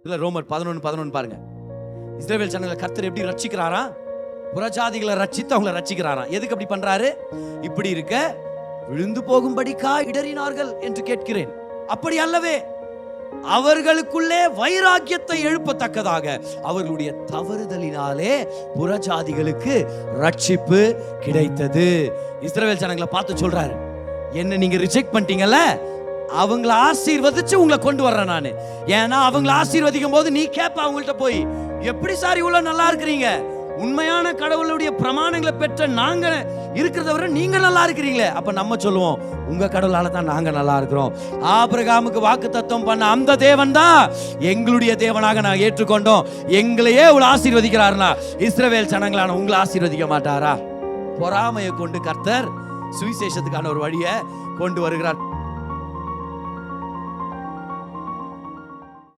இல்ல ரோமர் 11:11 பாருங்க. இஸ்ரவேல் ஜனங்களை கர்த்தர் எப்படி ரட்சிக்கிறாரா? புறஜாதிகளை ரட்சித்து அவங்களை ரட்சிக்கிறாரா? எதுக்கு அப்படி பண்றாரு? இப்படி இருக்க விழுந்து போகும்படிக்கா இடறினார்கள் என்று கேட்கிறேன். அப்படி அல்லவே, அவர்களுக்குள்ளே வைராக்கியத்தை எழுப்பத்தக்கதாக அவர்களுடைய தவறுதலினாலே புறஜாதிகளுக்கு ரட்சிப்பு கிடைத்தது. இஸ்ரவேல் ஜனங்களை பார்த்து சொல்றாரு, என்ன நீங்க ரிஜெக்ட் பண்ணிட்டீங்கல்ல, அவங்கள ஆசீர்வதிச்சு உங்களை கொண்டு வர்றேன் நானு. ஏன்னா அவங்கள ஆசீர்வதிக்கும் போது நீ கேட்ப அவங்கள்ட்ட போய், எப்படி சார் இவ்வளவு நல்லா இருக்கிறீங்க, உண்மையான கடவுளுடைய பிரமாணங்களை பெற்ற நாங்க இருக்கிறத விட நீங்க நல்லா இருக்கிறீங்களே. அப்ப நம்ம சொல்லுவோம், உங்க கடவுளால தான் நாங்க நல்லா இருக்கிறோம். ஆபிரகாமுக்கு வாக்குத்தத்தம் பண்ண அந்த தேவன் தான் எங்களுடைய தேவனாக நான் ஏற்றுக்கொண்டோம். எங்களையே இவ்வளவு ஆசீர்வதிக்கிறாருன்னா இஸ்ரவேல் ஜனங்களான உங்களை ஆசீர்வதிக்க மாட்டாரா? பொறாமையை கொண்டு கர்த்தர் சுவிசேஷத்துக்கான ஒரு வழியை கொண்டு வருகிறார்.